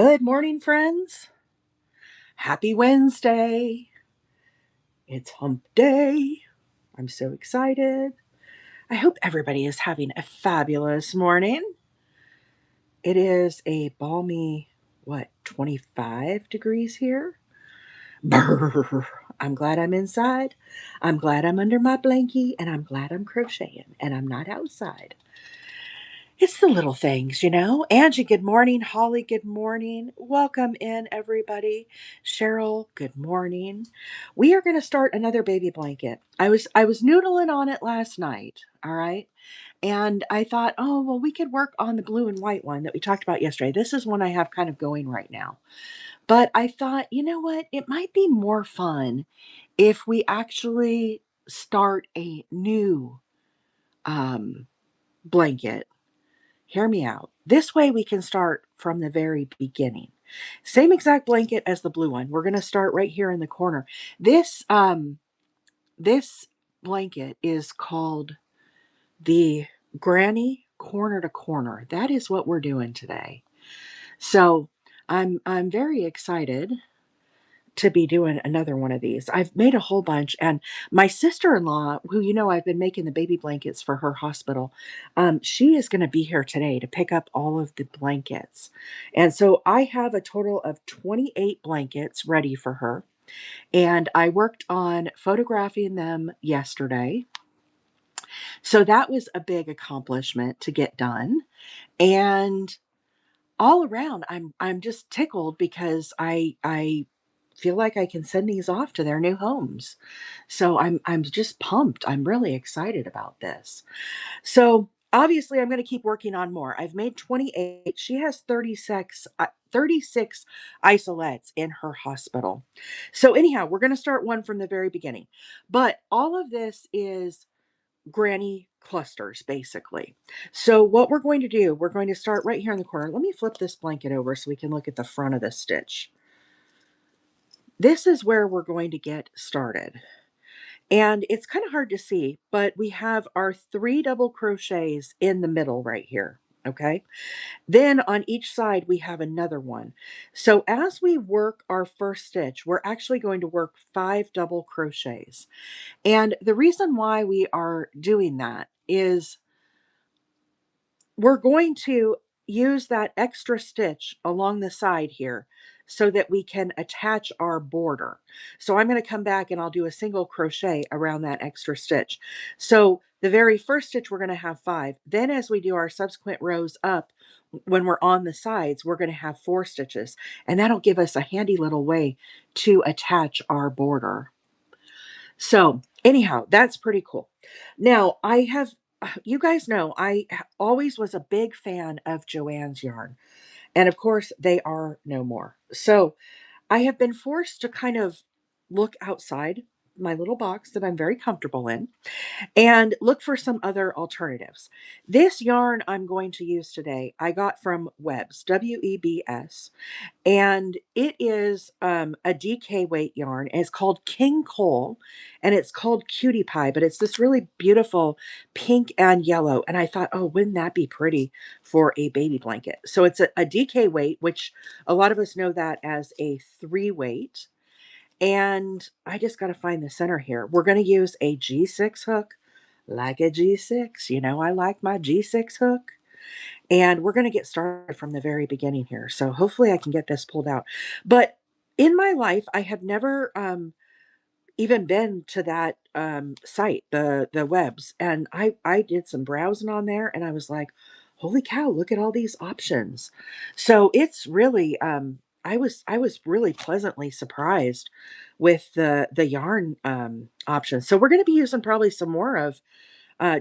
Good morning, friends. Happy Wednesday. It's hump day. I'm so excited. I hope everybody is having a fabulous morning. It is a balmy, 25 degrees here? Brr. I'm glad I'm inside. I'm glad I'm under my blankie, and I'm glad I'm crocheting, and I'm not outside. It's the little things, you know. Angie, good morning. Holly, good morning. Welcome in, everybody. Cheryl, good morning. We are going to start another baby blanket. I was noodling on it last night, all right? And I thought, oh, well, we could work on the blue and white one that we talked about yesterday. This is one I have kind of going right now. But I thought, you know what? It might be more fun if we actually start a new blanket. Hear me out. This way we can start from the very beginning. Same exact blanket as the blue one. We're going to start right here in the corner. This blanket is called the Granny Corner to Corner. That is what we're doing today. So I'm very excited to be doing another one of these. I've made a whole bunch, and my sister-in-law, who I've been making the baby blankets for her hospital, she is going to be here today to pick up all of the blankets. And so I have a total of 28 blankets ready for her, and I worked on photographing them yesterday. So that was a big accomplishment to get done. And all around, I'm just tickled because I feel like I can send these off to their new homes. So I'm just pumped. I'm really excited about this. So obviously I'm going to keep working on more. I've made 28. She has 36 isolates in her hospital. So anyhow, we're going to start one from the very beginning. But all of this is granny clusters, basically. So what we're going to do, we're going to start right here in the corner. Let me flip this blanket over so we can look at the front of the stitch. This is where we're going to get started. And it's kind of hard to see, but we have our 3 double crochets in the middle right here. Okay. Then on each side, we have another one. So as we work our first stitch, we're actually going to work 5 double crochets. And the reason why we are doing that is we're going to use that extra stitch along the side here so that we can attach our border. So I'm going to come back and I'll do a single crochet around that extra stitch. So the very first stitch, we're going to have 5. Then as we do our subsequent rows up, when we're on the sides, we're going to have 4 stitches. And that'll give us a handy little way to attach our border. So anyhow, that's pretty cool. Now you guys know, always was a big fan of Joann's yarn. And of course, they are no more. So I have been forced to kind of look outside my little box that I'm very comfortable in and look for some other alternatives. This yarn I'm going to use today, I got from Webs, WEBS, and it is a DK weight yarn. And it's called King Cole, and it's called Cutie Pie, but it's this really beautiful pink and yellow. And I thought, oh, wouldn't that be pretty for a baby blanket? So it's a DK weight, which a lot of us know that as a 3 weight. And I just got to find the center here. We're going to use a G6 hook, like a G6. I like my G6 hook. And we're going to get started from the very beginning here. So hopefully I can get this pulled out. But in my life, I have never even been to that site, the Webs. And I did some browsing on there and I was like, holy cow, look at all these options. So it's really I was really pleasantly surprised with the yarn options. So we're going to be using probably some more of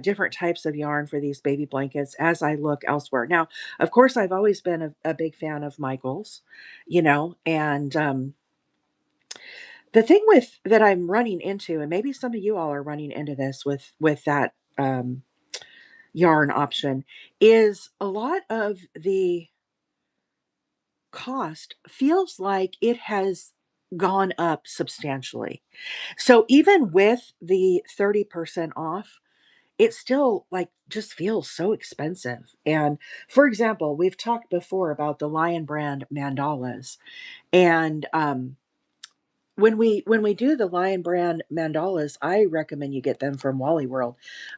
different types of yarn for these baby blankets as I look elsewhere. Now, of course, I've always been a big fan of Michael's, and the thing with that I'm running into, and maybe some of you all are running into this with that yarn option, is a lot of the cost feels like it has gone up substantially. So even with the 30% off, it still like just feels so expensive. And for example, we've talked before about the Lion Brand mandalas. And when we do the Lion Brand mandalas, I recommend you get them from Wally World,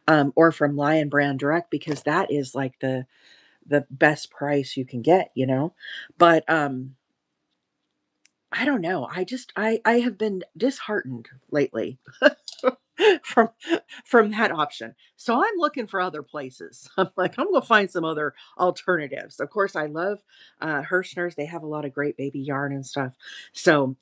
or from Lion Brand Direct, because that is like the best price you can get, you know. But I don't know. I have been disheartened lately from from that option. So I'm looking for other places. I'm like, I'm gonna find some other alternatives. Of course, I love Hirschner's. They have a lot of great baby yarn and stuff. So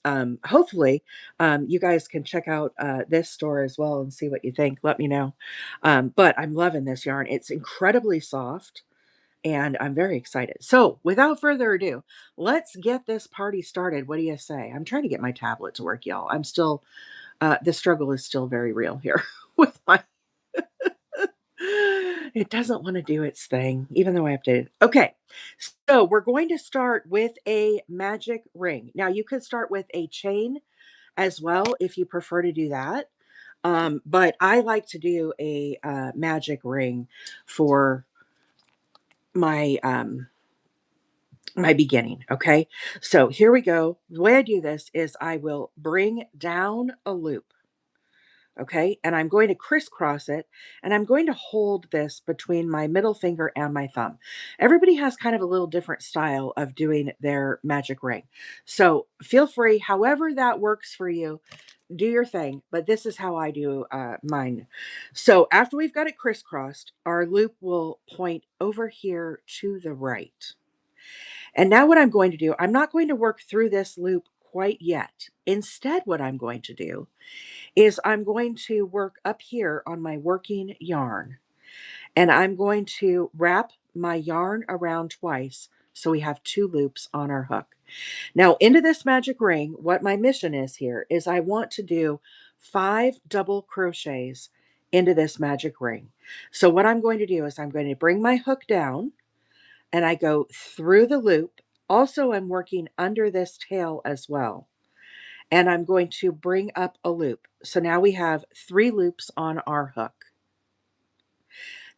hopefully you guys can check out this store as well and see what you think. Let me know. But I'm loving this yarn. It's incredibly soft and I'm very excited. So, without further ado, let's get this party started. What do you say? I'm trying to get my tablet to work, y'all. I'm still, the struggle is still very real here with my. It doesn't want to do its thing, even though I updated. Okay, so we're going to start with a magic ring. Now, you could start with a chain as well if you prefer to do that. But I like to do a magic ring for my my beginning. Okay. So here we go. The way I do this is I will bring down a loop. Okay. And I'm going to crisscross it and I'm going to hold this between my middle finger and my thumb. Everybody has kind of a little different style of doing their magic ring. So feel free, however that works for you, do your thing. But this is how I do mine. So after we've got it crisscrossed, our loop will point over here to the right. And now what I'm going to do, I'm not going to work through this loop quite yet. Instead, what I'm going to do is I'm going to work up here on my working yarn. And I'm going to wrap my yarn around twice so we have 2 loops on our hook. Now into this magic ring, what my mission is here is I want to do 5 double crochets into this magic ring. So what I'm going to do is I'm going to bring my hook down and I go through the loop. Also, I'm working under this tail as well. And I'm going to bring up a loop. So now we have 3 loops on our hook.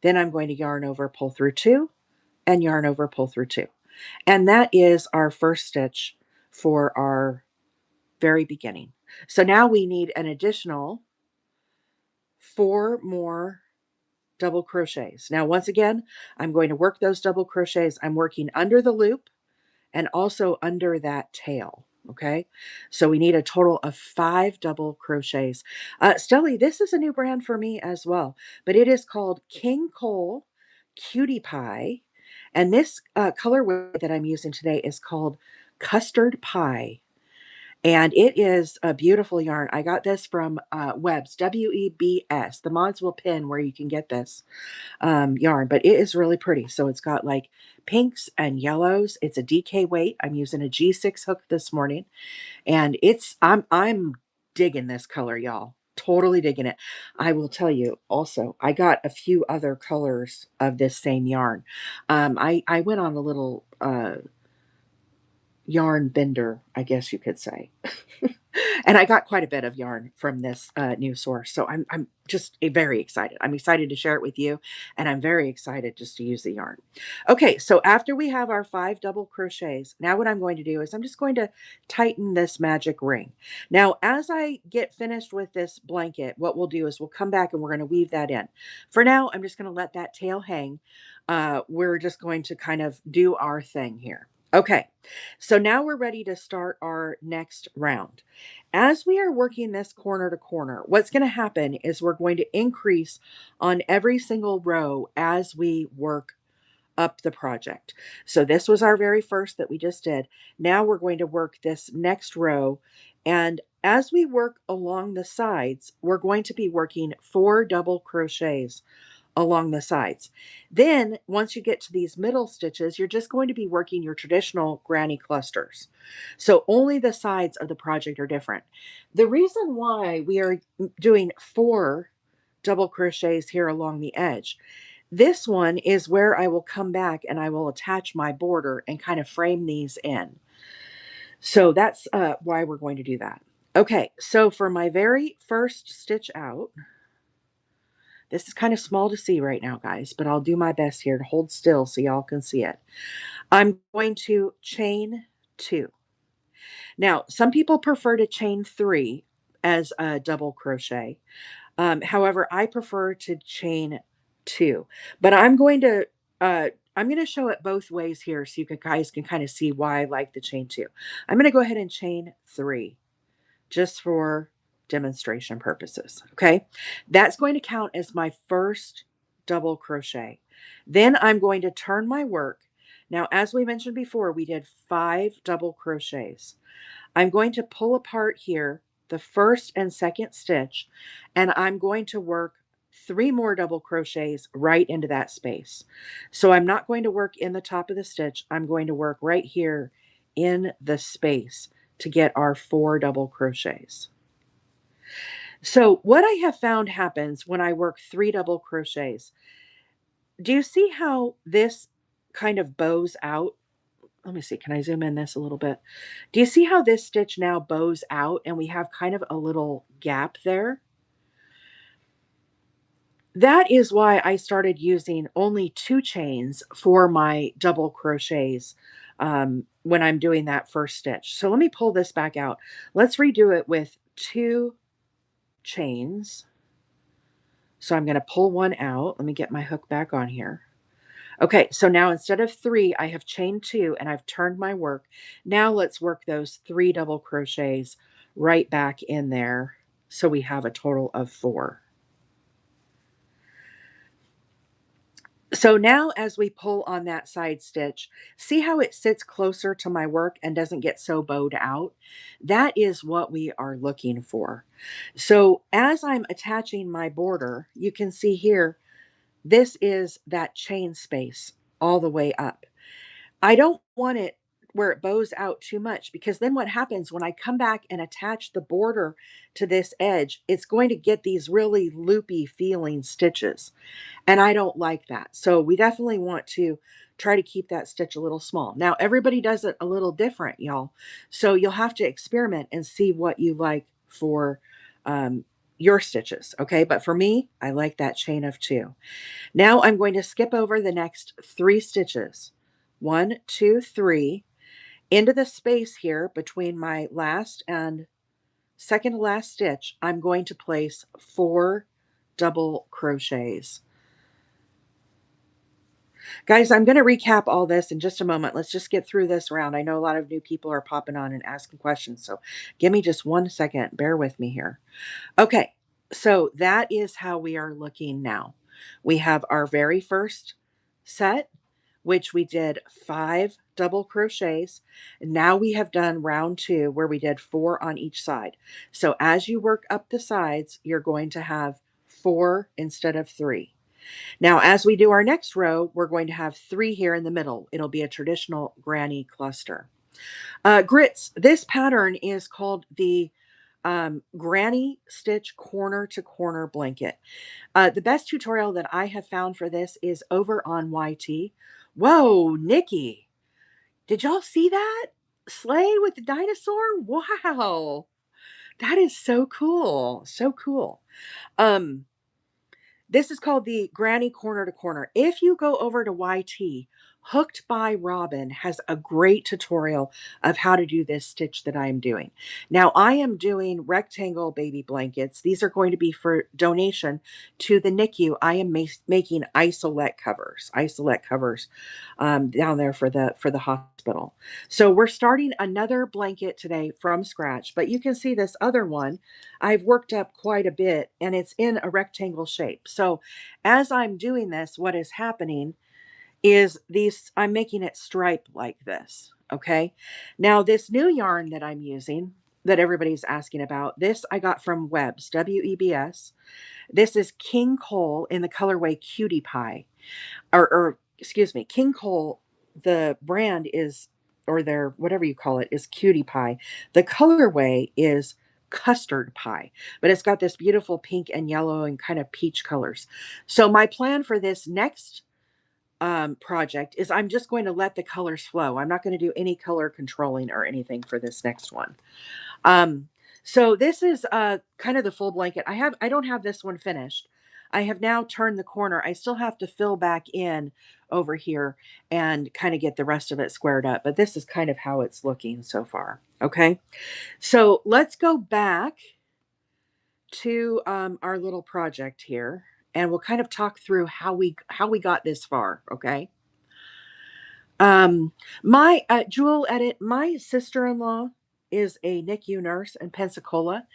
Then I'm going to yarn over, pull through 2, and yarn over, pull through 2. And that is our first stitch for our very beginning. So now we need an additional 4 more double crochets. Now, once again, I'm going to work those double crochets. I'm working under the loop and also under that tail. Okay, so we need a total of 5 double crochets. Stelly, this is a new brand for me as well, but it is called King Cole Cutie Pie, and this colorway that I'm using today is called Custard Pie. And it is a beautiful yarn. I got this from Webs, WEBS. The mods will pin where you can get this yarn, but it is really pretty. So it's got like pinks and yellows. It's a DK weight. I'm using a G6 hook this morning, and I'm digging this color, y'all. Totally digging it. I will tell you also, I got a few other colors of this same yarn. I went on a little yarn bender, I guess you could say. And I got quite a bit of yarn from this new source. So I'm just very excited. I'm excited to share it with you. And I'm very excited just to use the yarn. Okay, so after we have our 5 double crochets, now what I'm going to do is I'm just going to tighten this magic ring. Now, as I get finished with this blanket, what we'll do is we'll come back and we're going to weave that in. For now, I'm just going to let that tail hang. We're just going to kind of do our thing here. Okay, so now we're ready to start our next round. As we are working this corner to corner, what's going to happen is we're going to increase on every single row as we work up the project. So this was our very first that we just did. Now we're going to work this next row. And as we work along the sides, we're going to be working 4 double crochets along the sides. Then once you get to these middle stitches, you're just going to be working your traditional granny clusters. So only the sides of the project are different. The reason why we are doing 4 double crochets here along the edge, this one is where I will come back and I will attach my border and kind of frame these in. So that's why we're going to do that. Okay, so for my very first stitch out, This is kind of small to see right now, guys, but I'll do my best here to hold still so y'all can see it. I'm going to chain 2. Now, some people prefer to chain 3 as a double crochet. However, I prefer to chain 2. But I'm going to show it both ways here so guys can kind of see why I like the chain 2. I'm going to go ahead and chain 3 just for demonstration purposes. Okay. That's going to count as my first double crochet. Then I'm going to turn my work. Now, as we mentioned before, we did 5 double crochets. I'm going to pull apart here the first and second stitch, and I'm going to work 3 more double crochets right into that space. So I'm not going to work in the top of the stitch. I'm going to work right here in the space to get our 4 double crochets. So what I have found happens when I work 3 double crochets, do you see how this kind of bows out? Let me see, can I zoom in this a little bit? Do you see how this stitch now bows out and we have kind of a little gap there? That is why I started using only 2 chains for my double crochets when I'm doing that first stitch. So let me pull this back out. Let's redo it with 2 chains. So I'm going to pull one out. Let me get my hook back on here. Okay, so now instead of 3, I have chained 2 and I've turned my work. Now let's work those 3 double crochets right back in there so we have a total of 4. So now as we pull on that side stitch, see how it sits closer to my work and doesn't get so bowed out? That is what we are looking for. So as I'm attaching my border, you can see here, this is that chain space all the way up. I don't want it where it bows out too much, because then what happens when I come back and attach the border to this edge, it's going to get these really loopy feeling stitches. And I don't like that. So we definitely want to try to keep that stitch a little small. Now, everybody does it a little different, y'all. So you'll have to experiment and see what you like for your stitches. Okay. But for me, I like that chain of 2. Now I'm going to skip over the next 3 stitches. 1, 2, 3 into the space here between my last and second to last stitch. I'm going to place 4 double crochets. Guys, I'm going to recap all this in just a moment. Let's just get through this round. I know a lot of new people are popping on and asking questions, so give me just 1 second. Bear with me here. Okay, so that is how we are looking now. We have our very first set, which we did 5 double crochets. Now we have done round 2 where we did 4 on each side. So as you work up the sides, you're going to have 4 instead of 3. Now, as we do our next row, we're going to have 3 here in the middle. It'll be a traditional granny cluster. Grits, this pattern is called the granny stitch corner to corner blanket. The best tutorial that I have found for this is over on YT. Whoa, Nikki, did y'all see that? Sleigh with the dinosaur? Wow, that is so cool. So cool. Um, This is called the Granny Corner to Corner. If you go over to YT, Hooked by Robin has a great tutorial of how to do this stitch that I am doing. Now, I am doing rectangle baby blankets. These are going to be for donation to the NICU. I am making isolette covers down there for the hospital. So we're starting another blanket today from scratch, but you can see this other one I've worked up quite a bit, and it's in a rectangle shape. So as I'm doing this, what is happening is I'm making it stripe like this. Okay. Now this new yarn that I'm using that everybody's asking about, this I got from Webs, WEBS. This is King Cole in the colorway Cutie Pie, or excuse me, King Cole. The brand is, or their whatever you call it, is Cutie Pie. The colorway is Custard Pie, but it's got this beautiful pink and yellow and kind of peach colors. So my plan for this next project is I'm just going to let the colors flow. I'm not going to do any color controlling or anything for this next one. So this is kind of the full blanket. I don't have this one finished. I have now turned the corner. I still have to fill back in over here and kind of get the rest of it squared up, but this is kind of how it's looking so far. Okay. So let's go back to our little project here, and we'll kind of talk through how we got this far. Okay. My Jewel edit. My sister-in-law is a NICU nurse in Pensacola,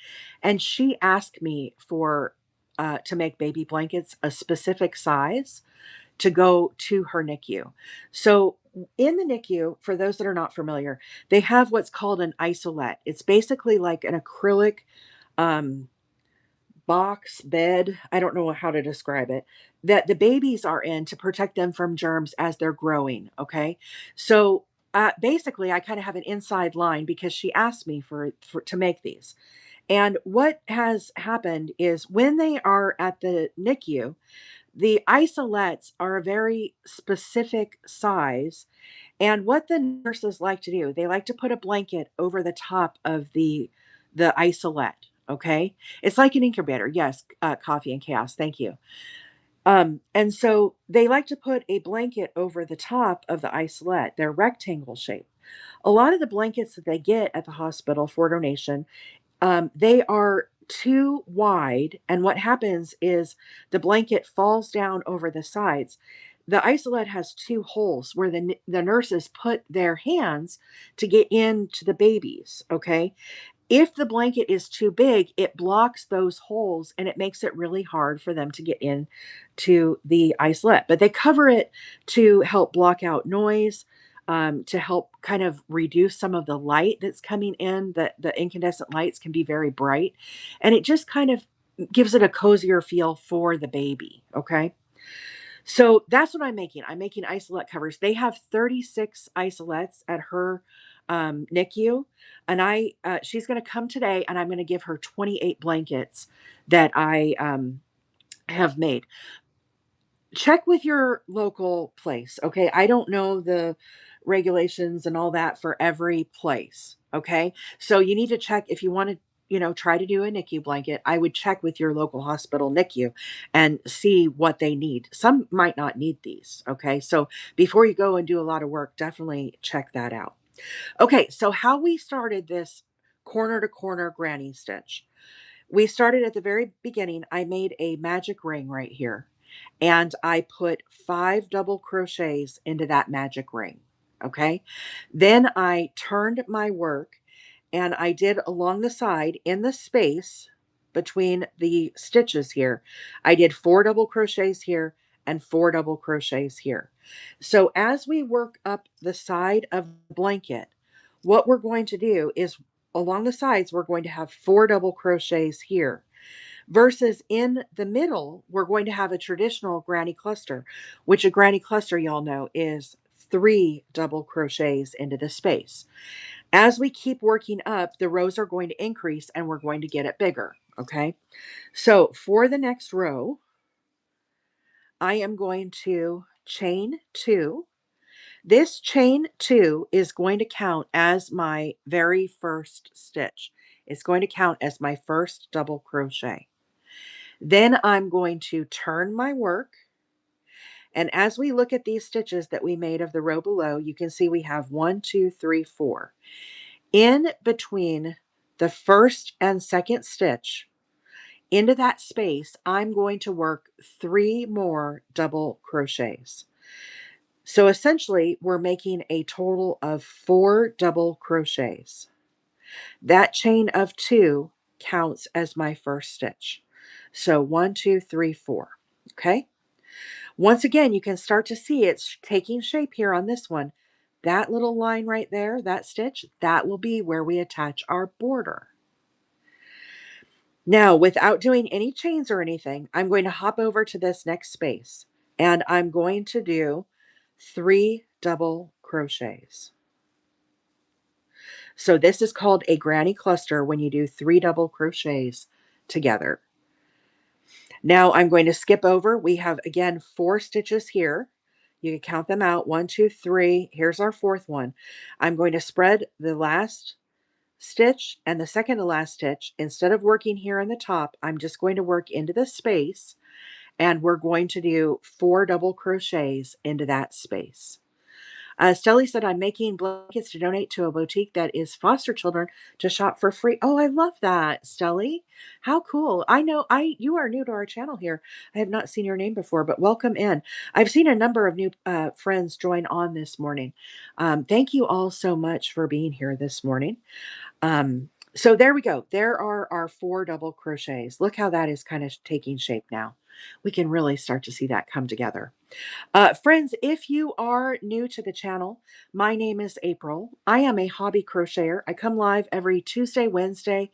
and she asked me for to make baby blankets a specific size to go to her NICU. So in the NICU, for those that are not familiar, they have what's called an isolette. It's basically like an acrylic um, box, bed, I don't know how to describe it, that the babies are in to protect them from germs as they're growing. Okay. So basically, I kind of have an inside line because she asked me for to make these. And what has happened is when they are at the NICU, the isolettes are a very specific size. And what the nurses like to do, they like to put a blanket over the top of the isolette. Okay, it's like an incubator. Yes, coffee and chaos. Thank you. And so they like to put a blanket over the top of the isolette. They're rectangle shaped. A lot of the blankets that they get at the hospital for donation, they are too wide, and what happens is the blanket falls down over the sides. The isolette has two holes where the nurses put their hands to get into the babies. Okay, if the blanket is too big, it blocks those holes and it makes it really hard for them to get in to the isolette. But they cover it to help block out noise, to help kind of reduce some of the light that's coming in. The incandescent lights can be very bright, and it just kind of gives it a cozier feel for the baby. Okay. So that's what I'm making. I'm making isolette covers. They have 36 isolettes at her NICU, and she's going to come today, and I'm going to give her 28 blankets that I have made. Check with your local place. Okay, I don't know the regulations and all that for every place. Okay, so you need to check if you want to, try to do a NICU blanket. I would check with your local hospital NICU and see what they need. Some might not need these. Okay, so before you go and do a lot of work, definitely check that out. Okay, so how we started this corner to corner granny stitch. We started at the very beginning. I made a magic ring right here, and I put 5 double crochets into that magic ring. Okay. Then I turned my work and I did along the side in the space between the stitches here. I did 4 double crochets here and 4 double crochets here. So as we work up the side of the blanket, what we're going to do is along the sides, we're going to have 4 double crochets here. Versus in the middle, we're going to have a traditional granny cluster, which a granny cluster, y'all know, is 3 double crochets into the space. As we keep working up, the rows are going to increase and we're going to get it bigger. Okay. So for the next row, I am going to chain 2. This chain 2 is going to count as my very first stitch. It's going to count as my first double crochet. Then I'm going to turn my work. And as we look at these stitches that we made of the row below, you can see we have 1, 2, 3, 4. In between the first and second stitch, into that space, I'm going to work 3 more double crochets. So essentially, we're making a total of 4 double crochets. That chain of 2 counts as my first stitch. So 1, 2, 3, 4. Okay. Once again, you can start to see it's taking shape here on this one. That little line right there, that stitch, that will be where we attach our border. Now, without doing any chains or anything, I'm going to hop over to this next space and I'm going to do 3 double crochets. So this is called a granny cluster when you do 3 double crochets together. Now I'm going to skip over. We have, again, 4 stitches here. You can count them out. 1, 2, 3. Here's our 4th one. I'm going to spread the last stitch and the second to last stitch. Instead of working here in the top, I'm just going to work into the space. and we're going to do 4 double crochets into that space. Stelly said, I'm making blankets to donate to a boutique that is foster children to shop for free. Oh, I love that, Stelly. How cool. I know you are new to our channel here. I have not seen your name before, but welcome in. I've seen a number of new friends join on this morning. Thank you all so much for being here this morning. So there we go. There are our 4 double crochets. Look how that is kind of taking shape now. We can really start to see that come together. Friends, if you are new to the channel, my name is April. I am a hobby crocheter. I come live every Tuesday, Wednesday,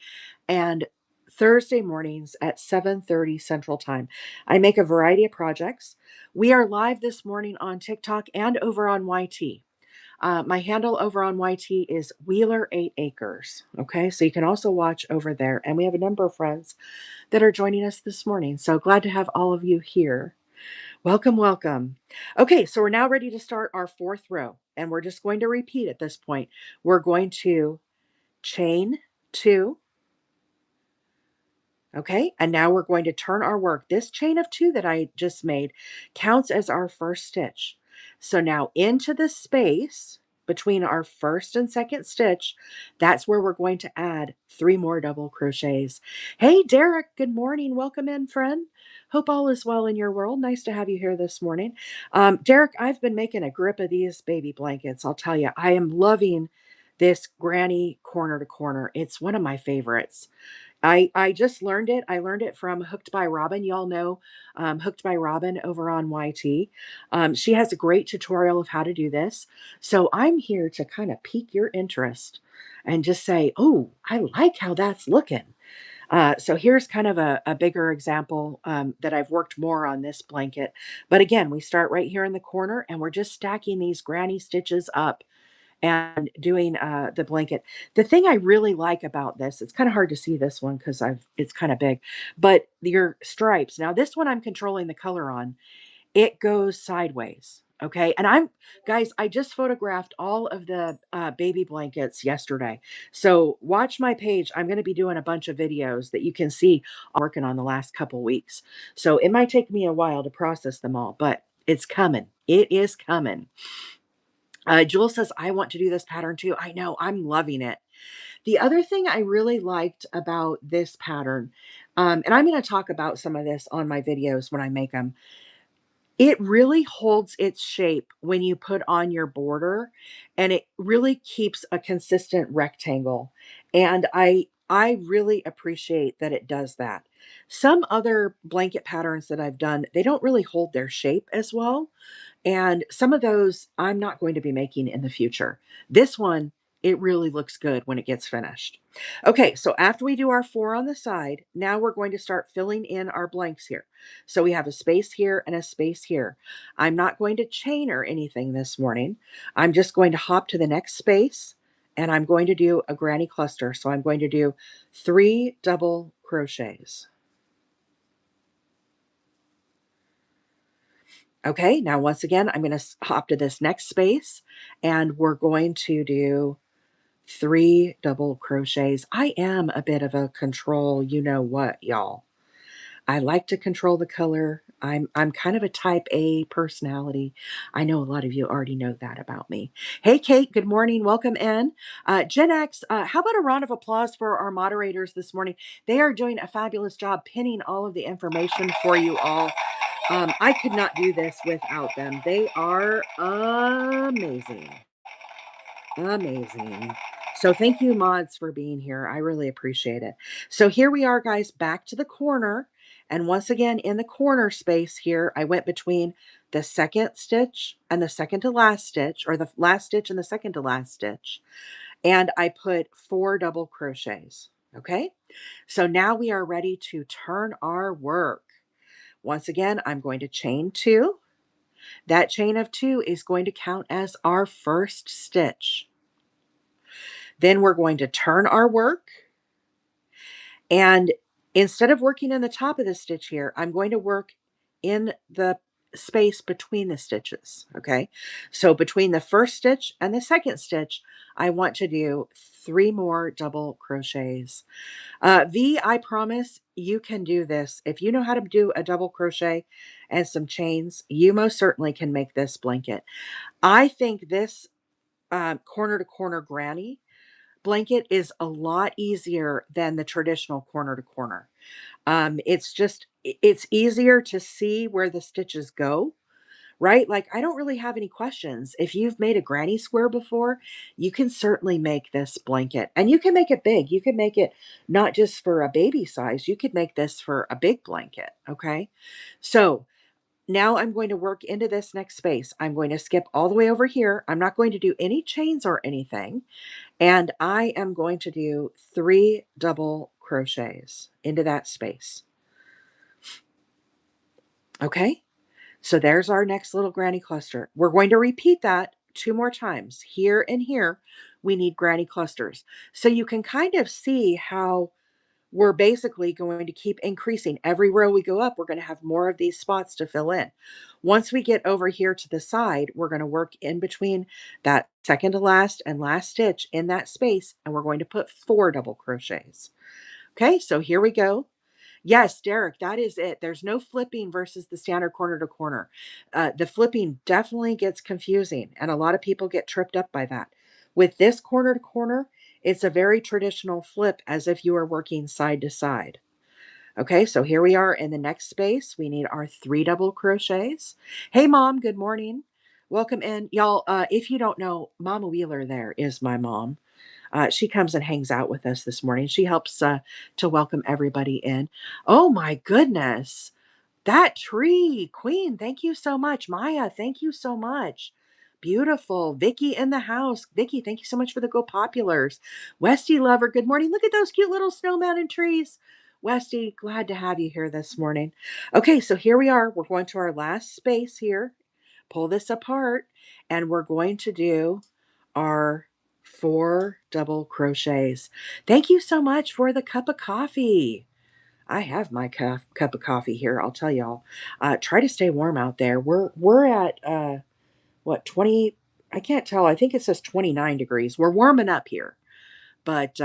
and Thursday mornings at 7:30 Central Time. I make a variety of projects. We are live this morning on TikTok and over on YT. My handle over on YT is Wheeler 8 Acres. Okay, so you can also watch over there. And we have a number of friends that are joining us this morning. So glad to have all of you here. Welcome, welcome. Okay, so we're now ready to start our 4th row, and we're just going to repeat at this point. We're going to chain 2. Okay, and now we're going to turn our work. This chain of 2 that I just made counts as our first stitch. So now into the space between our first and second stitch, that's where we're going to add 3 more double crochets. Hey, Derek, good morning. Welcome in, friend. Hope all is well in your world. Nice to have you here this morning. Derek, I've been making a grip of these baby blankets. I'll tell you, I am loving this granny corner to corner. It's one of my favorites. I just learned it. I learned it from Hooked by Robin. Y'all know Hooked by Robin over on YT. She has a great tutorial of how to do this. So I'm here to kind of pique your interest and just say, oh, I like how that's looking. So here's kind of a bigger example that I've worked more on this blanket. But again, we start right here in the corner and we're just stacking these granny stitches up and doing the blanket. The thing I really like about this, it's kind of hard to see this one because it's kind of big, but your stripes. Now this one I'm controlling the color on. It goes sideways. Okay. And guys, I just photographed all of the baby blankets yesterday. So watch my page. I'm going to be doing a bunch of videos that you can see I'm working on the last couple weeks. So it might take me a while to process them all, but it's coming. It is coming. Jules says, I want to do this pattern too. I know, I'm loving it. The other thing I really liked about this pattern, and I'm going to talk about some of this on my videos when I make them, it really holds its shape when you put on your border, and it really keeps a consistent rectangle. And I really appreciate that it does that. Some other blanket patterns that I've done, they don't really hold their shape as well. And some of those I'm not going to be making in the future. This one, it really looks good when it gets finished. Okay, so after we do our 4 on the side, now we're going to start filling in our blanks here. So we have a space here and a space here. I'm not going to chain or anything this morning. I'm just going to hop to the next space and I'm going to do a granny cluster. So I'm going to do 3 double crochets. Okay, now once again, I'm going to hop to this next space and we're going to do 3 double crochets. I am a bit of a control, you know what, y'all. I like to control the color. I'm kind of a type A personality. I know a lot of you already know that about me. Hey, Kate, good morning. Welcome in. Gen X, how about a round of applause for our moderators this morning? They are doing a fabulous job pinning all of the information for you all. I could not do this without them. They are amazing. Amazing. So thank you, mods, for being here. I really appreciate it. So here we are, guys, back to the corner. And once again, in the corner space here, I went between the second stitch and the second to last stitch, or the last stitch and the second to last stitch. And I put 4 double crochets. Okay. So now we are ready to turn our work. Once again, I'm going to chain 2. That chain of 2 is going to count as our first stitch. Then we're going to turn our work. And instead of working in the top of the stitch here, I'm going to work in the space between the stitches. Okay. So between the first stitch and the second stitch, I want to do 3 more double crochets. V, I promise you can do this. If you know how to do a double crochet and some chains, you most certainly can make this blanket. I think this corner to corner granny blanket is a lot easier than the traditional corner to corner. It's easier to see where the stitches go, right? Like, I don't really have any questions. If you've made a granny square before, you can certainly make this blanket, and you can make it big. You can make it not just for a baby size, you could make this for a big blanket. Okay. So now I'm going to work into this next space. I'm going to skip all the way over here. I'm not going to do any chains or anything. And I am going to do 3 double crochets into that space. Okay. So there's our next little granny cluster. We're going to repeat that 2 more times. Here and here, we need granny clusters. So you can kind of see how we're basically going to keep increasing. Every row we go up, we're going to have more of these spots to fill in. Once we get over here to the side, we're going to work in between that second to last and last stitch in that space, and we're going to put 4 double crochets. Okay, so here we go. Yes, Derek, that is it. There's no flipping versus the standard corner to corner. The flipping definitely gets confusing, and a lot of people get tripped up by that. With this corner to corner, it's a very traditional flip as if you are working side to side. Okay, so here we are in the next space. We need our 3 double crochets. Hey, Mom, good morning. Welcome in. Y'all, if you don't know, Mama Wheeler there is my mom. She comes and hangs out with us this morning. She helps to welcome everybody in. Oh my goodness. That tree, Queen, thank you so much. Maya, thank you so much. Beautiful. Vicky in the house. Vicky, thank you so much for the Go Populars. Westy Lover, good morning. Look at those cute little snow mountain trees. Westy, glad to have you here this morning. Okay, so here we are. We're going to our last space here. Pull this apart, and we're going to do our 4 double crochets. Thank you so much for the cup of coffee. I have my cup of coffee here. I'll tell y'all. Try to stay warm out there. We're at what 20? I can't tell. I think it says 29 degrees. We're warming up here. But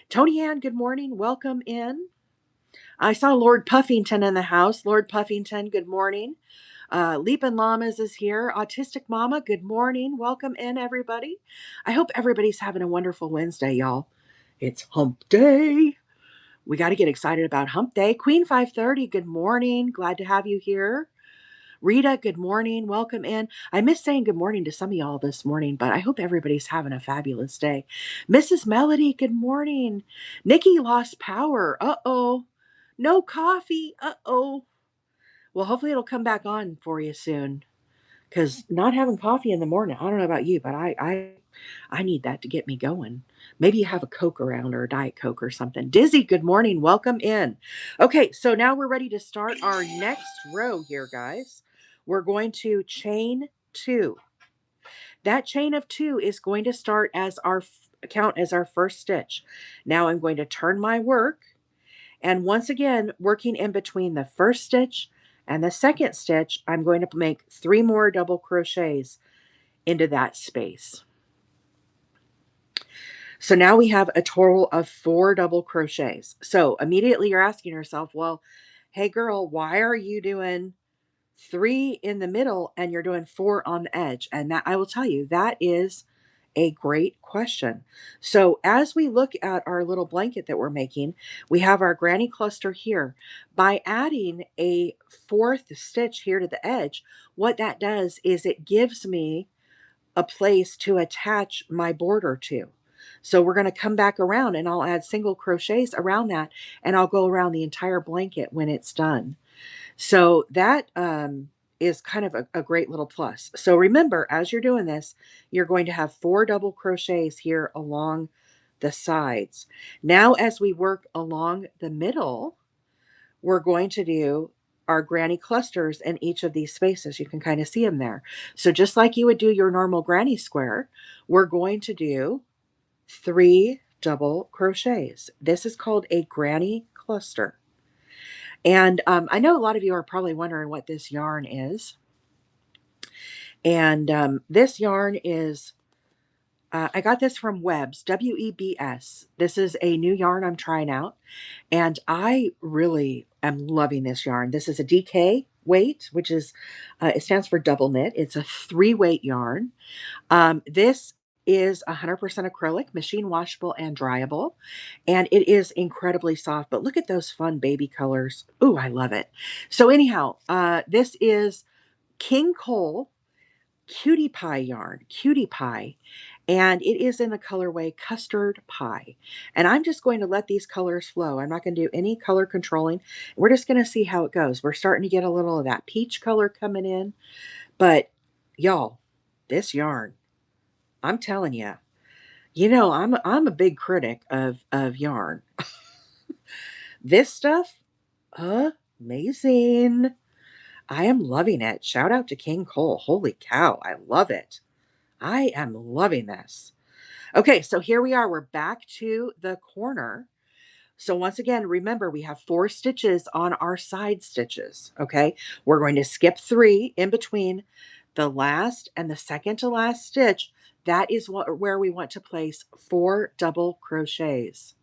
Tony Ann, good morning. Welcome in. I saw Lord Puffington in the house. Lord Puffington, good morning. Leapin' Llamas is here. Autistic Mama, good morning. Welcome in, everybody. I hope everybody's having a wonderful Wednesday, y'all. It's hump day. We got to get excited about hump day. Queen 530, good morning. Glad to have you here. Rita, good morning. Welcome in. I missed saying good morning to some of y'all this morning, but I hope everybody's having a fabulous day. Mrs. Melody, good morning. Nikki lost power. Uh-oh. No coffee. Uh-oh. Well, hopefully it'll come back on for you soon. Because not having coffee in the morning, I don't know about you, but I need that to get me going. Maybe you have a Coke around or a Diet Coke or something. Dizzy, good morning. Welcome in. Okay, so now we're ready to start our next row here, guys. We're going to chain 2. That chain of 2 is going to start as our count as our first stitch. Now I'm going to turn my work, and once again, working in between the first stitch and the second stitch, I'm going to make 3 more double crochets into that space. So now we have a total of 4 double crochets. So immediately you're asking yourself, well, hey girl, why are you doing 3 in the middle and you're doing 4 on the edge? And that, I will tell you, that is a great question. So as we look at our little blanket that we're making, we have our granny cluster here. By adding a 4th stitch here to the edge, what that does is it gives me a place to attach my border to. So we're going to come back around and I'll add single crochets around that, and I'll go around the entire blanket when it's done. So that is kind of a great little plus. So remember, as you're doing this, you're going to have 4 double crochets here along the sides. Now, as we work along the middle, we're going to do our granny clusters in each of these spaces. You can kind of see them there. So just like you would do your normal granny square, we're going to do 3 double crochets. This is called a granny cluster. And I know a lot of you are probably wondering what this yarn is. And this yarn is I got this from Webs, Webs. This is a new yarn I'm trying out, and I really am loving this yarn. This is a DK weight, which is, it stands for double knit. It's a 3-weight yarn. This is 100% acrylic, machine washable and dryable, and it is incredibly soft. But look at those fun baby colors. Ooh, I love it. So anyhow, this is King Cole Cutie Pie yarn, Cutie Pie, and it is in the colorway Custard Pie. And I'm just going to let these colors flow. I'm not going to do any color controlling. We're just going to see how it goes. We're starting to get a little of that peach color coming in, but y'all, this yarn, I'm telling you, I'm a big critic of yarn. This stuff, amazing. I am loving it. Shout out to King Cole. Holy cow, I love it. I am loving this. Okay, so here we are. We're back to the corner. So once again, remember we have 4 stitches on our side stitches, okay? We're going to skip 3 in between the last and the second to last stitch. That is where we want to place 4 double crochets.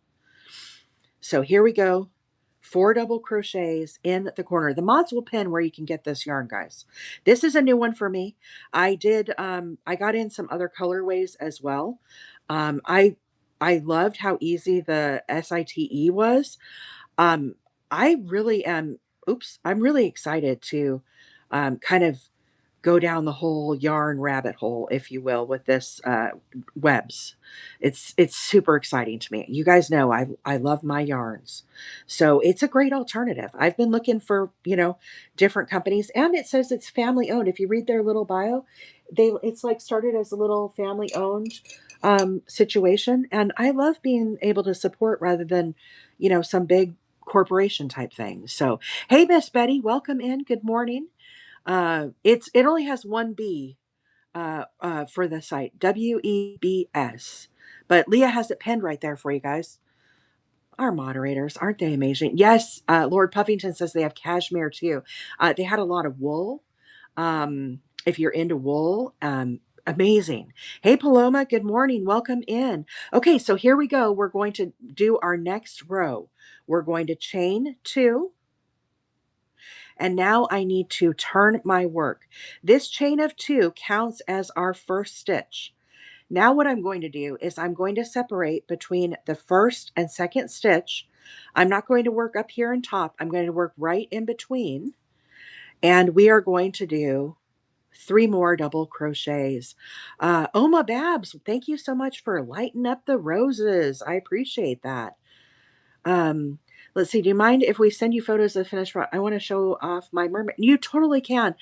So here we go. 4 double crochets in the corner. The mods will pin where you can get this yarn, guys. This is a new one for me. I got in some other colorways as well. I loved how easy the SITE was. Um, I really am, I'm really excited to kind of go down the whole yarn rabbit hole, if you will, with this Webs. It's super exciting to me. You guys know I love my yarns, so it's a great alternative. I've been looking for different companies, and it says it's family owned. If you read their little bio, it's like started as a little family owned situation, and I love being able to support rather than some big corporation type thing. So hey, Miss Betty, welcome in. Good morning. It only has one B for the site, WEBS. But Leah has it pinned right there for you guys. Our moderators, aren't they amazing? Yes, Lord Puffington says they have cashmere too. They had a lot of wool. If you're into wool, amazing. Hey, Paloma, good morning. Welcome in. Okay, so here we go. We're going to do our next row. We're going to chain 2. And now I need to turn my work. This chain of 2 counts as our first stitch. Now what I'm going to do is I'm going to separate between the first and second stitch. I'm not going to work up here on top. I'm going to work right in between. And we are going to do 3 more double crochets. Oma Babs, thank you so much for lighting up the roses. I appreciate that. Let's see. Do you mind if we send you photos of the finished product? I want to show off my mermaid. You totally can.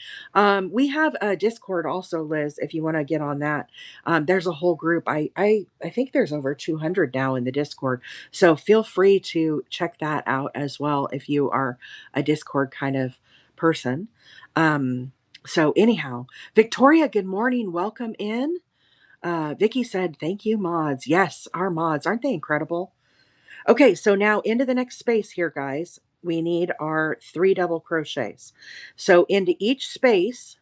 We have a Discord also, Liz, if you want to get on that. There's a whole group. I think there's over 200 now in the Discord. So feel free to check that out as well if you are a Discord kind of person. So anyhow, Victoria, good morning. Welcome in. Vicky said, thank you, mods. Yes, our mods. Aren't they incredible? Okay, so now into the next space here, guys, we need our 3 double crochets. So into each space,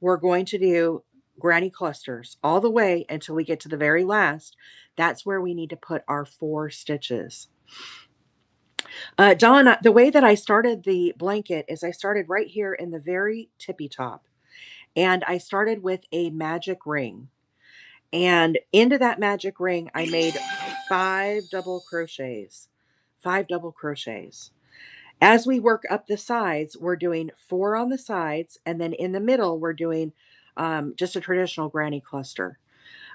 we're going to do granny clusters all the way until we get to the very last. That's where we need to put our 4 stitches. Dawn, the way that I started the blanket is I started right here in the very tippy top. And I started with a magic ring. And into that magic ring, I made 5 double crochets. 5 double crochets. As we work up the sides, we're doing 4 on the sides, and then in the middle, we're doing just a traditional granny cluster.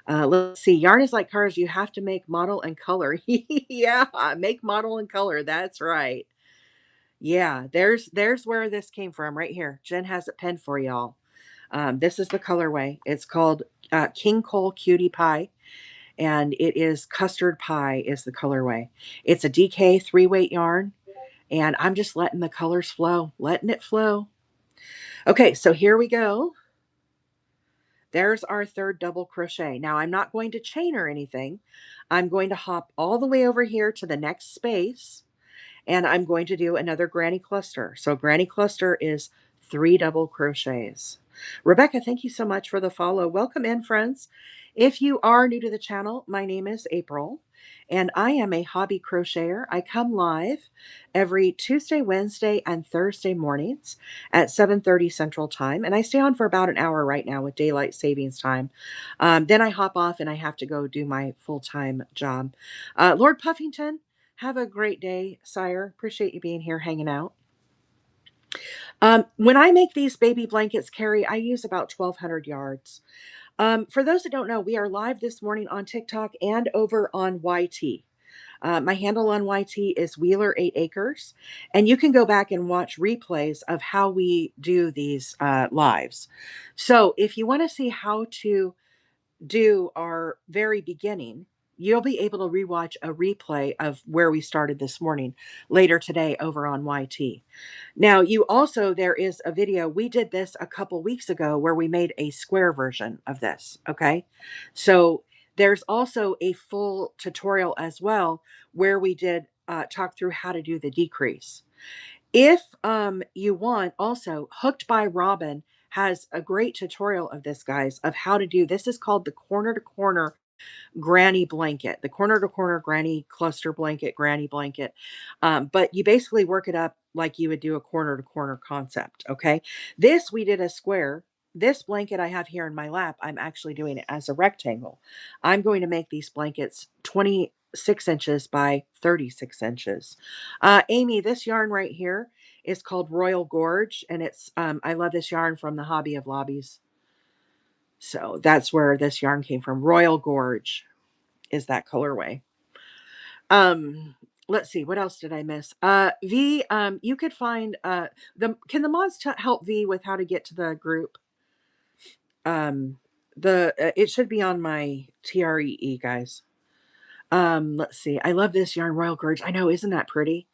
Let's see. Yarn is like cars. You have to make, model, and color. Yeah, make, model, and color. That's right. Yeah, there's where this came from right here. Jen has it pinned for y'all. This is the colorway. It's called King Cole Cutie Pie, and it is Custard Pie is the colorway. It's a DK 3-weight yarn, and I'm just letting the colors flow, letting it flow. Okay, so here we go. There's our 3rd double crochet. Now I'm not going to chain or anything. I'm going to hop all the way over here to the next space, and I'm going to do another granny cluster. So granny cluster is 3 double crochets. Rebecca, thank you so much for the follow. Welcome in, friends. If you are new to the channel, my name is April, and I am a hobby crocheter. I come live every Tuesday, Wednesday, and Thursday mornings at 7:30 Central Time, and I stay on for about an hour right now with daylight savings time. Then I hop off and I have to go do my full-time job. Lord Puffington, have a great day, sire. Appreciate you being here hanging out. When I make these baby blankets, Carrie, I use about 1,200 yards. For those that don't know, we are live this morning on TikTok and over on YT. My handle on YT is Wheeler 8 Acres, and you can go back and watch replays of how we do these lives. So if you want to see how to do our very beginning, you'll be able to rewatch a replay of where we started this morning later today over on YT. Now, you also, there is a video. We did this a couple weeks ago where we made a square version of this. Okay. So there's also a full tutorial as well where we did talk through how to do the decrease. If you want, also, Hooked by Robin has a great tutorial of this, guys, of how to do this. Is called the corner to corner granny blanket, the corner to corner granny cluster blanket, granny blanket. But you basically work it up like you would do a corner to corner concept. Okay. This we did a square. This blanket I have here in my lap, I'm actually doing it as a rectangle. I'm going to make these blankets 26 inches by 36 inches. Amy, this yarn right here is called Royal Gorge, and it's I love this yarn from the Hobby of Lobbies. So that's where this yarn came from. Royal Gorge is that colorway. Let's see, what else did I miss? V, you could find the mods help V with how to get to the group? The it should be on my TREE, guys. Let's see. I love this yarn, Royal Gorge. I know, isn't that pretty?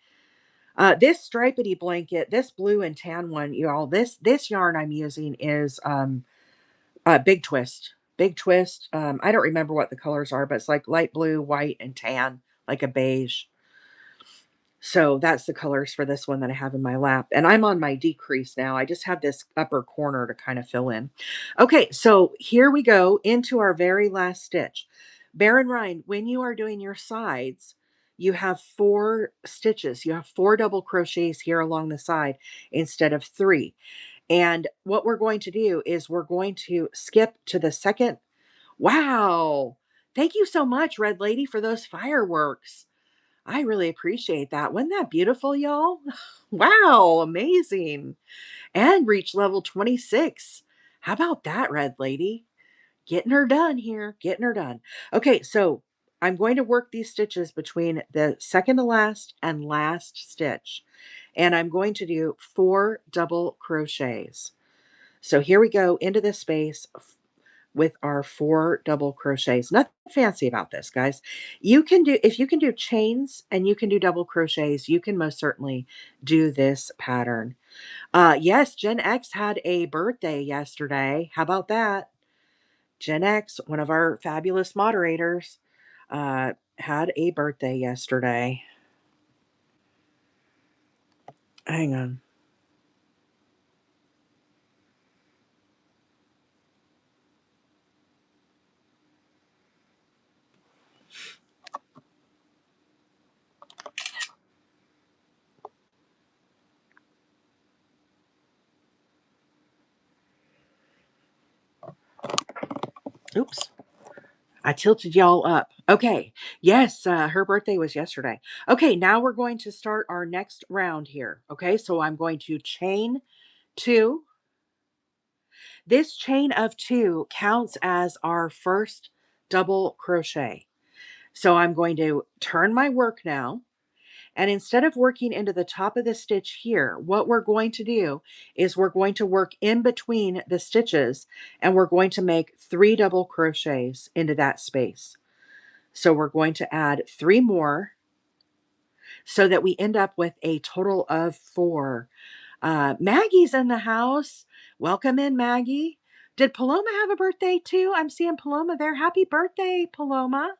This stripedy blanket, this blue and tan one, y'all, this yarn I'm using is Big Twist. Big Twist. I don't remember what the colors are, but it's like light blue, white, and tan, like a beige. So that's the colors for this one that I have in my lap. And I'm on my decrease now. I just have this upper corner to kind of fill in. Okay, so here we go into our very last stitch. Bear in mind, when you are doing your sides, you have 4 stitches. You have 4 double crochets here along the side instead of 3. And what we're going to do is we're going to skip to the second. Wow. Thank you so much, Red Lady, for those fireworks. I really appreciate that. Wasn't that beautiful, y'all? Wow, amazing. And reach level 26. How about that, Red Lady? Getting her done here. Getting her done. Okay, so I'm going to work these stitches between the second to last and last stitch. And I'm going to do 4 double crochets. So here we go into this space with our 4 double crochets. Nothing fancy about this, guys. You can do, if you can do chains and you can do double crochets, you can most certainly do this pattern. Yes, Gen X had a birthday yesterday. How about that? Gen X, one of our fabulous moderators, had a birthday yesterday. Hang on. Oops. I tilted y'all up. Okay. Yes, her birthday was yesterday. Okay, now we're going to start our next round here. Okay, so I'm going to chain 2. This chain of 2 counts as our first double crochet. So I'm going to turn my work now. And instead of working into the top of the stitch here, what we're going to do is we're going to work in between the stitches and we're going to make 3 double crochets into that space. So we're going to add 3 more so that we end up with a total of 4. Maggie's in the house. Welcome in, Maggie. Did Paloma have a birthday too? I'm seeing Paloma there. Happy birthday, Paloma.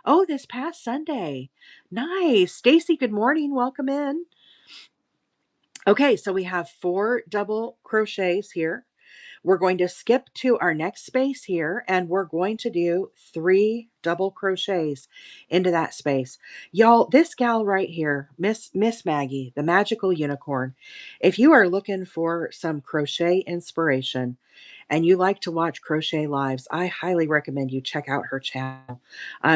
Oh, this past Sunday. Nice. Stacy, good morning. Welcome in. Okay, so we have 4 double crochets here. We're going to skip to our next space here, and we're going to do 3 double crochets into that space. Y'all, this gal right here, Miss Maggie, the magical unicorn, if you are looking for some crochet inspiration and you like to watch crochet lives, I highly recommend you check out her channel.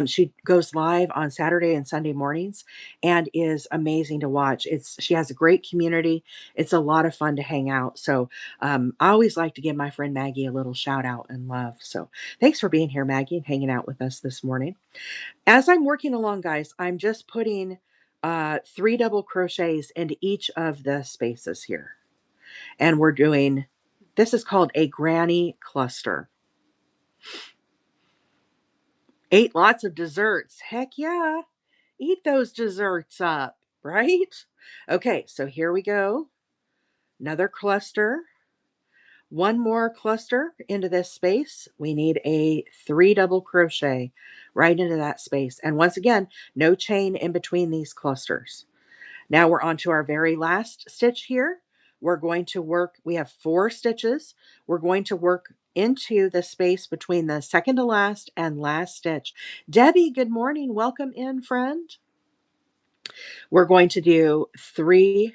She goes live on Saturday and Sunday mornings and is amazing to watch. She has a great community. It's a lot of fun to hang out. So I always like to give my friend Maggie a little shout out and love. So thanks for being here, Maggie, and hanging out with us this morning. As I'm working along, guys, I'm just putting 3 double crochets into each of the spaces here. And we're doing, this is called a granny cluster. Ate lots of desserts. Heck yeah. Eat those desserts up, right? Okay, so here we go. Another cluster. One more cluster into this space. We need a 3 double crochet right into that space. And once again, no chain in between these clusters. Now we're on to our very last stitch here. We're going to work, we have 4 stitches. We're going to work into the space between the second to last and last stitch. Debbie, good morning. Welcome in, friend. We're going to do 4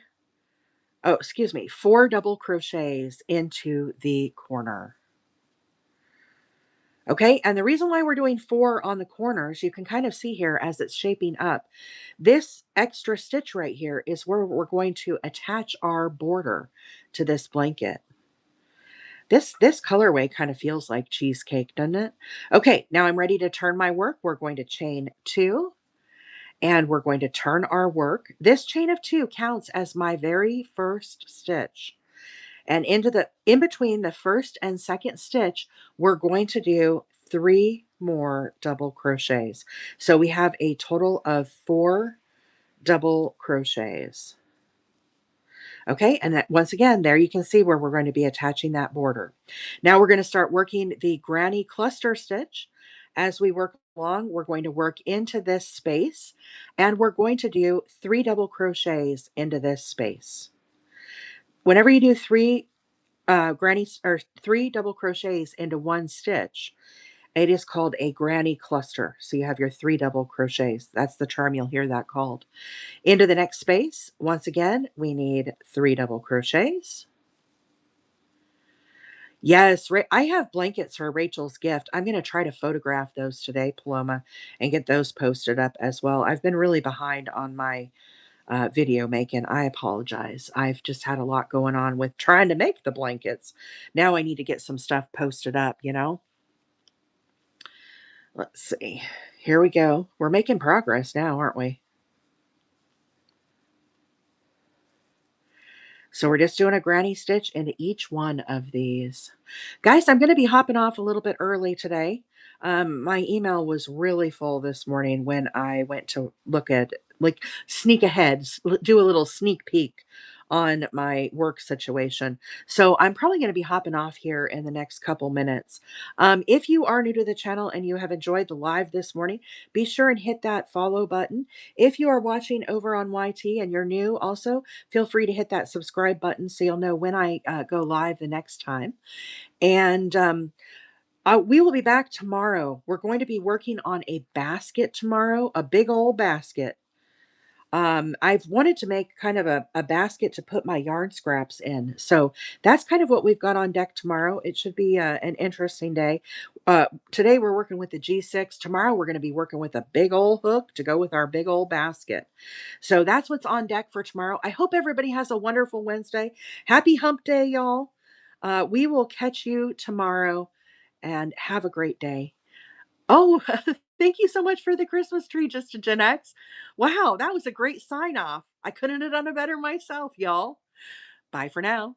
double crochets into the corner. Okay, and the reason why we're doing 4 on the corners, you can kind of see here as it's shaping up. This extra stitch right here is where we're going to attach our border to this blanket. This colorway kind of feels like cheesecake, doesn't it? Okay, now I'm ready to turn my work. We're going to chain 2 and we're going to turn our work. This chain of 2 counts as my very first stitch. And in between the first and second stitch, we're going to do 3 more double crochets. So we have a total of 4 double crochets. Okay, and that once again, there you can see where we're going to be attaching that border. Now we're going to start working the granny cluster stitch. As we work along, we're going to work into this space, and we're going to do 3 double crochets into this space. Whenever you do 3 granny or 3 double crochets into one stitch, it is called a granny cluster. So you have your 3 double crochets. That's the term you'll hear that called. Into the next space, once again, we need 3 double crochets. Yes, I have blankets for Rachel's gift. I'm going to try to photograph those today, Paloma, and get those posted up as well. I've been really behind on my video making. I apologize. I've just had a lot going on with trying to make the blankets. Now I need to get some stuff posted up, you know? Let's see. Here we go. We're making progress now, aren't we? So we're just doing a granny stitch into each one of these. Guys, I'm going to be hopping off a little bit early today. My email was really full this morning when I went to look at, like, sneak ahead, do a little sneak peek on my work situation. So I'm probably going to be hopping off here in the next couple minutes. If you are new to the channel and you have enjoyed the live this morning, be sure and hit that follow button. If you are watching over on YT and you're new also, feel free to hit that subscribe button so you'll know when I go live the next time. And we will be back tomorrow. We're going to be working on a basket tomorrow, a big old basket. I've wanted to make kind of a basket to put my yarn scraps in. So that's kind of what we've got on deck tomorrow. It should be an interesting day. Today we're working with the G6. Tomorrow we're going to be working with a big old hook to go with our big old basket. So that's what's on deck for tomorrow. I hope everybody has a wonderful Wednesday. Happy hump day, y'all. We will catch you tomorrow and have a great day. Oh, thank you so much for the Christmas tree, just a Gen X. Wow, that was a great sign off. I couldn't have done it better myself, y'all. Bye for now.